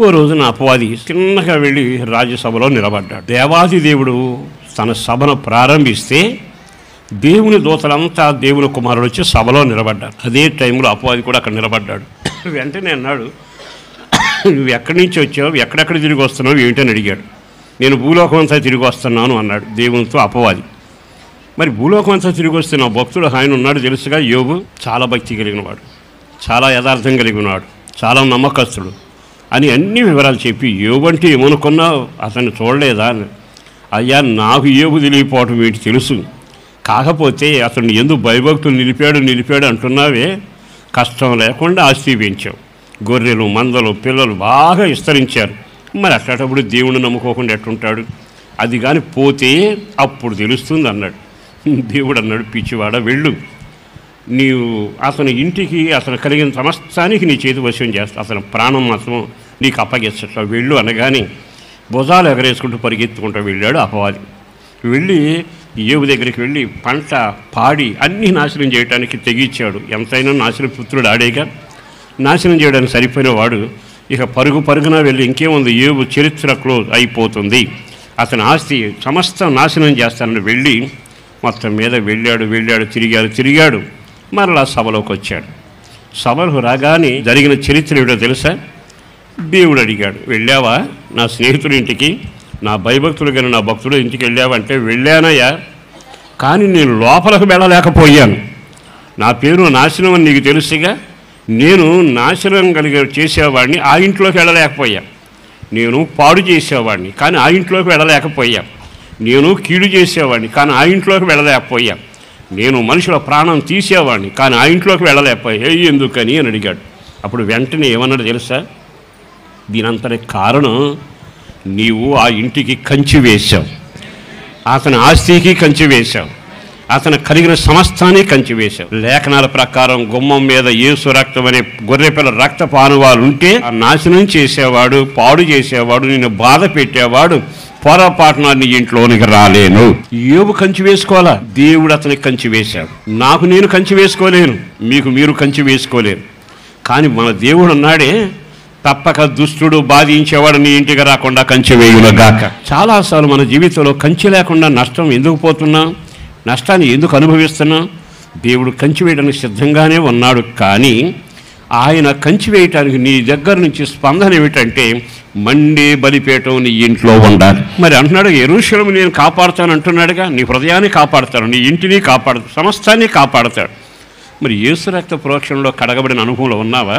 ఓ రోజున అపవాది చిన్నగా వెళ్ళి రాజ్యసభలో నిలబడ్డాడు. దేవాది దేవుడు తన సభను ప్రారంభిస్తే దేవుని దూతలంతా దేవుని కుమారుడు వచ్చి సభలో నిలబడ్డాడు. అదే టైంలో అపవాది కూడా అక్కడ నిలబడ్డాడు. వెంటనే అన్నాడు, నువ్వు ఎక్కడి నుంచి వచ్చావు, ఎక్కడెక్కడ తిరిగి వస్తున్నావు ఏమిటని అడిగాడు. నేను భూలోకం అంతా తిరిగి వస్తున్నాను అన్నాడు దేవునితో అపవాది. మరి భూలోకం అంతా తిరిగి వస్తే నా భక్తుడు ఆయన ఉన్నాడు తెలుసుగా, యోబు చాలా భక్తి కలిగినవాడు, చాలా యథార్థం కలిగినవాడు, చాలా నమ్మకస్తుడు అని అన్ని వివరాలు చెప్పి, యోబు అంటే ఏమనుకున్నావు, అతన్ని చూడలేదా అని. అయ్యా నాకు యోబు తెలియపోవటం ఏంటి తెలుసు, కాకపోతే అతన్ని ఎందుకు భయభక్తులు నిలిపాడు అంటున్నావే, కష్టం లేకుండా ఆస్తి పెంచావు, గొర్రెలు మందలు పిల్లలు బాగా విస్తరించారు, మరి అట్లాంటప్పుడు దేవుణ్ణి నమ్ముకోకుండా ఎట్టుంటాడు, అది కానీ పోతే అప్పుడు తెలుస్తుంది అన్నాడు. దేవుడు అన్నాడు, పిచ్చివాడ వెళ్ళు, నీవు అతని ఇంటికి అతను కలిగిన సమస్తానికి నీ చేతి వశం చేస్తా, అతని ప్రాణం మాత్రం నీకు అప్పగిస్తా, వెళ్ళు అనగానే భుజాలు ఎగరేసుకుంటూ పరిగెత్తుకుంటూ వెళ్ళాడు అపవాది. వెళ్ళి యోబు దగ్గరికి వెళ్ళి పంట పాడి అన్నీ నాశనం చేయడానికి తెగించాడు. ఎంతైనా నాశనం పుత్రుడు ఆడేగా, నాశనం చేయడానికి సరిపోయిన వాడు ఇక పరుగున వెళ్ళి ఇంకేముంది, యోబు చరిత్ర క్లోజ్ అయిపోతుంది, అతని ఆస్తి సమస్తం నాశనం చేస్తానని వెళ్ళి మొత్తం మీద వెళ్ళాడు తిరిగాడు మరలా సభలోకి వచ్చాడు. సభలో రాగానే జరిగిన చరిత్ర ఏమిటో తెలుసా? దేవుడు అడిగాడు, వెళ్ళావా నా స్నేహితుడి ఇంటికి, నా భయభక్తులు కానీ నా భక్తుడు ఇంటికి వెళ్ళావంటే వెళ్ళానయ్యా, కానీ నేను లోపలకు వెళ్ళలేకపోయాను, నా పేరు నాశనం అని నీకు తెలుసుగా, నేను నాశనం చేసేవాడిని ఆ ఇంట్లోకి వెళ్ళలేకపోయా, నేను పాడు చేసేవాడిని కానీ ఆ ఇంట్లోకి వెళ్ళలేకపోయా, నేను కీడు చేసేవాడిని కానీ ఆ ఇంట్లోకి వెళ్ళలేకపోయా, నేను మనుషుల ప్రాణం తీసేవాడిని కానీ ఆ ఇంట్లోకి వెళ్ళలేకపోయా, ఎందుకని అని అడిగాడు. అప్పుడు వెంటనే ఏమన్నాడు తెలుసా? దీనంతటి కారణం నీవు ఆ ఇంటికి కంచి వేశావు, అతని ఆస్తికి కంచి వేశావు, అతను కలిగిన సమస్తాన్ని కంచి వేశావు. లేఖనాల ప్రకారం గుమ్మం మీద యేసు రక్తం అనే గొర్రెపిల్ల రక్తపానువాలు ఉంటే ఆ నాశనం చేసేవాడు, పాడు చేసేవాడు, నిన్ను బాధ పెట్టేవాడు పొరపాటున నీ ఇంట్లోనికి రాలేను. యోబు కంచి వేసుకోవాలా, దేవుడు అతనికి కంచి వేశాడు. నాకు నేను కంచి వేసుకోలేను, మీకు మీరు కంచి వేసుకోలేరు, కానీ మన దేవుడు అన్నాడే, తప్పక దుష్టుడు బాధించేవాడు నీ ఇంటికి రాకుండా కంచి వేయునుగాక. చాలాసార్లు మన జీవితంలో కంచి లేకుండా నష్టం ఎందుకు పోతున్నాం, నష్టాన్ని ఎందుకు అనుభవిస్తున్నాం? దేవుడు కంచి వేయడానికి సిద్ధంగానే ఉన్నాడు, కానీ ఆయన కంచి వేయటానికి నీ దగ్గర నుంచి స్పందన ఏమిటంటే మండే బలిపీఠం నీ ఇంట్లో ఉండాలి. మరి అంటున్నాడు, యెరూషలేము నేను కాపాడుతాను అంటున్నాడుగా, నీ హృదయాన్ని కాపాడుతాడు, నీ ఇంటిని కాపాడుతాడు, సమస్తాన్ని కాపాడుతాడు. మరి యేసు రక్త ప్రోక్షణలో కడగబడిన అనుభవంలో ఉన్నావా?